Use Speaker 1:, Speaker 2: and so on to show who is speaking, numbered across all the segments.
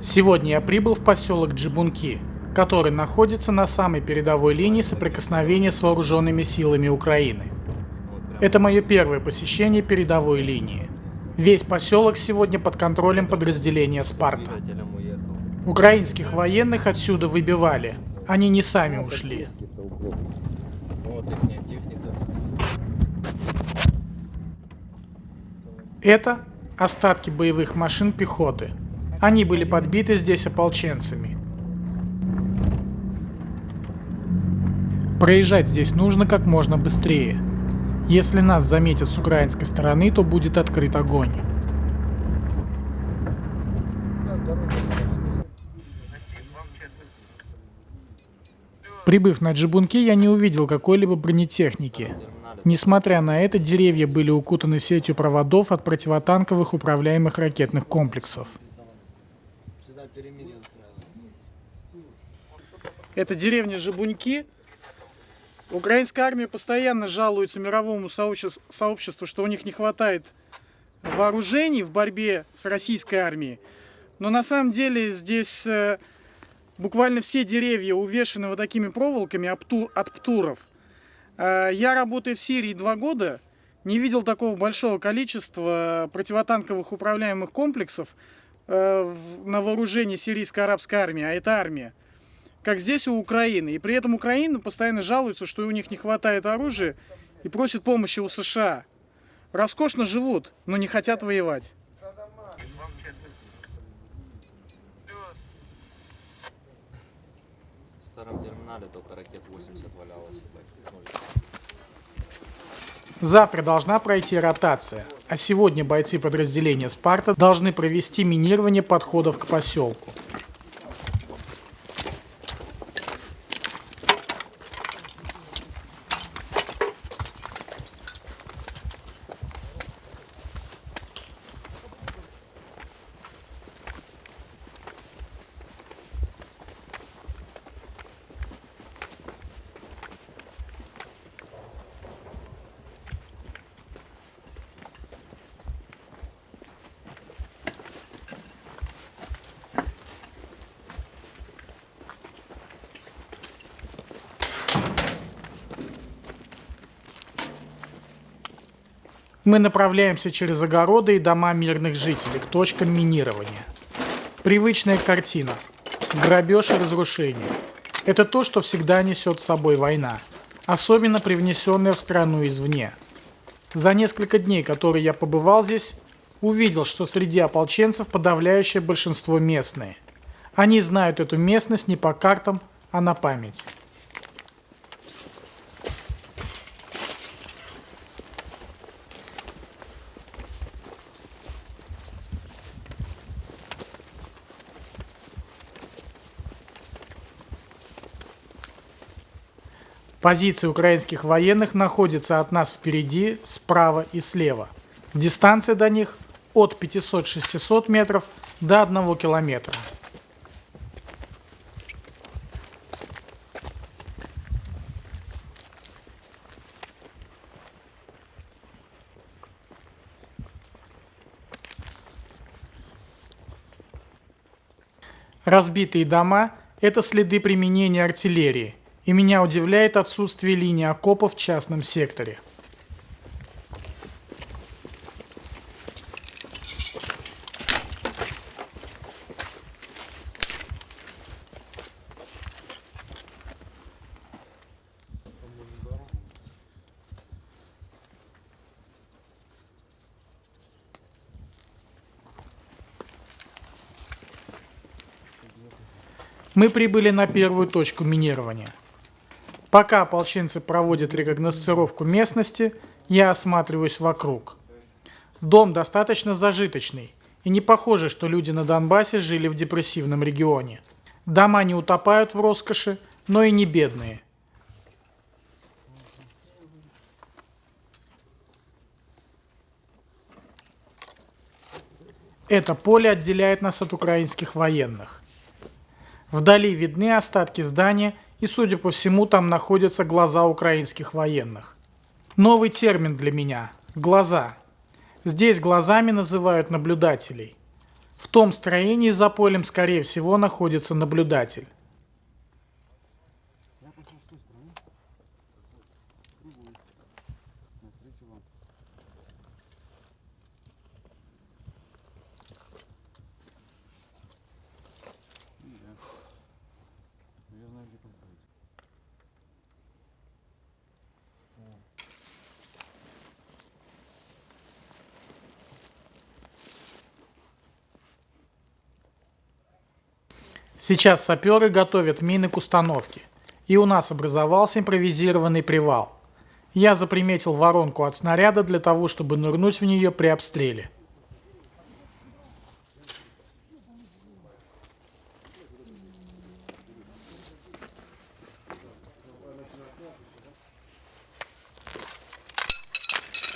Speaker 1: Сегодня я прибыл в поселок Джибунки, который находится на самой передовой линии соприкосновения с вооруженными силами Украины. Это мое первое посещение передовой линии. Весь поселок сегодня под контролем подразделения «Спарта». Украинских военных отсюда выбивали, они не сами ушли. Это остатки боевых машин пехоты. Они были подбиты здесь ополченцами. Проезжать здесь нужно как можно быстрее. Если нас заметят с украинской стороны, то будет открыт огонь. Прибыв на Джибунки, я не увидел какой-либо бронетехники. Несмотря на это, деревья были укутаны сетью проводов от противотанковых управляемых ракетных комплексов. Это деревня Джибунки. Украинская армия постоянно жалуется мировому сообществу, что у них не хватает вооружений в борьбе с российской армией. Но на самом деле здесь буквально все деревья увешаны вот такими проволоками от птуров. Я работаю в Сирии 2 года, не видел такого большого количества противотанковых управляемых комплексов на вооружении сирийско-арабской армии, а это армия, как здесь у Украины. И при этом Украина постоянно жалуется, что у них не хватает оружия и просит помощи у США. Роскошно живут, но не хотят воевать.
Speaker 2: В старом терминале только ракет 80 валялось.
Speaker 1: Завтра должна пройти ротация, а сегодня бойцы подразделения «Спарта» должны провести минирование подходов к поселку. Мы направляемся через огороды и дома мирных жителей к точкам минирования. Привычная картина. Грабеж и разрушение. Это то, что всегда несет с собой война, особенно привнесенная в страну извне. За несколько дней, которые я побывал здесь, увидел, что среди ополченцев подавляющее большинство местные. Они знают эту местность не по картам, а на память. Позиции украинских военных находятся от нас впереди, справа и слева. Дистанция до них от 500-600 метров до 1 километра. Разбитые дома – это следы применения артиллерии. И меня удивляет отсутствие линии окопов в частном секторе. Мы прибыли на первую точку минирования. Пока ополченцы проводят рекогносцировку местности, я осматриваюсь вокруг. Дом достаточно зажиточный, и не похоже, что люди на Донбассе жили в депрессивном регионе. Дома не утопают в роскоши, но и не бедные. Это поле отделяет нас от украинских военных. Вдали видны остатки здания, и, судя по всему, там находятся глаза украинских военных. Новый термин для меня – глаза. Здесь глазами называют наблюдателей. В том строении за полем, скорее всего, находится наблюдатель.
Speaker 3: Я пошел с той стороны. Пробую. Навстречу вам. Я знаю, где поставить.
Speaker 1: Сейчас саперы готовят мины к установке. И у нас образовался импровизированный привал. Я заприметил воронку от снаряда для того, чтобы нырнуть в нее при обстреле.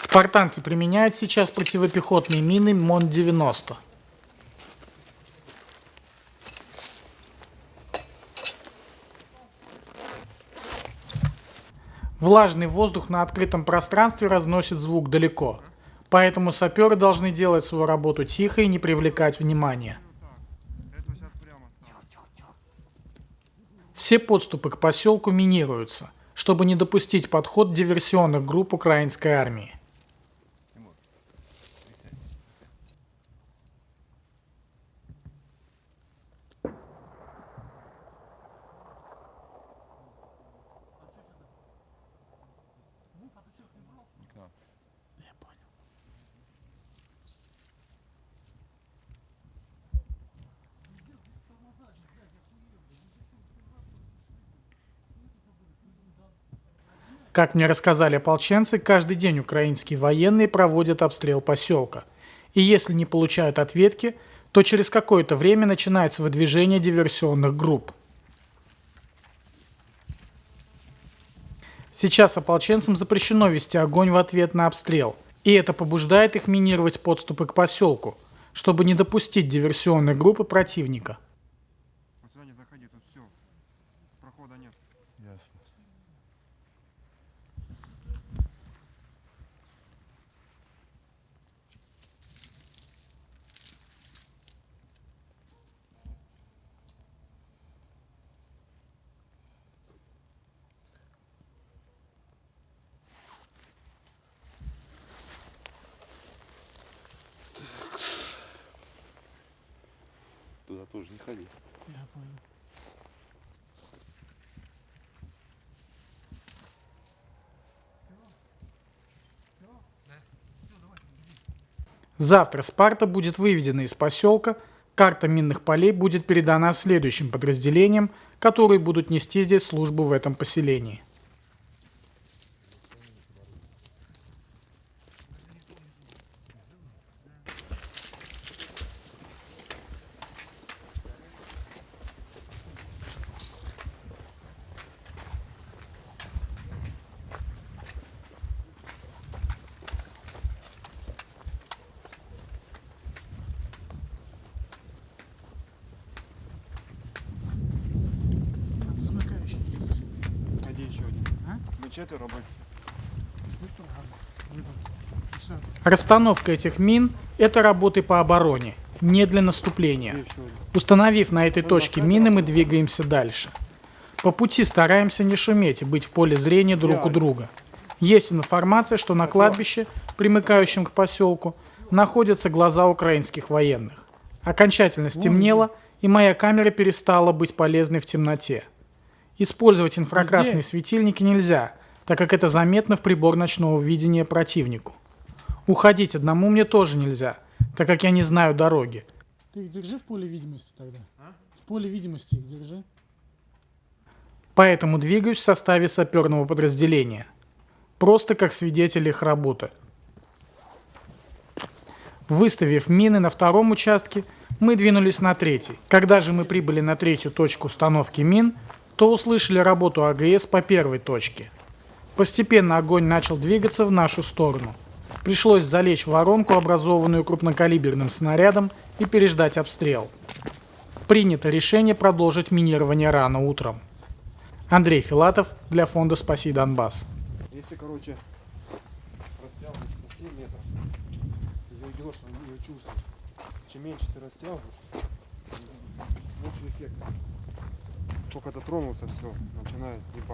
Speaker 1: Спартанцы применяют сейчас противопехотные мины МОН-90. Влажный воздух на открытом пространстве разносит звук далеко, поэтому саперы должны делать свою работу тихо и не привлекать внимания. Все подступы к поселку минируются, чтобы не допустить подход диверсионных групп украинской армии. Как мне рассказали ополченцы, каждый день украинские военные проводят обстрел поселка. И если не получают ответки, то через какое-то время начинается выдвижение диверсионных групп. Сейчас ополченцам запрещено вести огонь в ответ на обстрел, и это побуждает их минировать подступы к поселку, чтобы не допустить диверсионной группы противника.
Speaker 3: Вот сюда не заходи, тут все. Прохода нет. Ясно.
Speaker 4: Туда тоже не ходи.
Speaker 1: Завтра Спарта будет выведена из поселка, карта минных полей будет передана следующим подразделениям, которые будут нести здесь службу в этом поселении.
Speaker 3: Один еще один. Мы четверо, бать.
Speaker 1: Расстановка этих мин – это работы по обороне, не для наступления. Установив на этой точке мины, мы двигаемся дальше. По пути стараемся не шуметь и быть в поле зрения друг у друга. Есть информация, что на кладбище, примыкающем к поселку, находятся глаза украинских военных. Окончательно стемнело, и моя камера перестала быть полезной в темноте. Использовать инфракрасные светильники нельзя, так как это заметно в прибор ночного видения противнику. Уходить одному мне тоже нельзя, так как я не знаю дороги.
Speaker 5: Ты их держи в поле видимости тогда. В поле видимости их держи.
Speaker 1: Поэтому двигаюсь в составе саперного подразделения. Просто как свидетель их работы. Выставив мины на втором участке, мы двинулись на третий. Когда же мы прибыли на третью точку установки мин, то услышали работу АГС по первой точке. Постепенно огонь начал двигаться в нашу сторону. Пришлось залечь в воронку, образованную крупнокалиберным снарядом, и переждать обстрел. Принято решение продолжить минирование рано утром. Андрей Филатов для фонда «Спаси Донбасс».
Speaker 3: Если, короче, расстрел на 7 метров, ты ее идешь, ее чувствуешь. Чем меньше ты растягиваешь, лучше эффект. Только дотронулся, все, начинает ебать.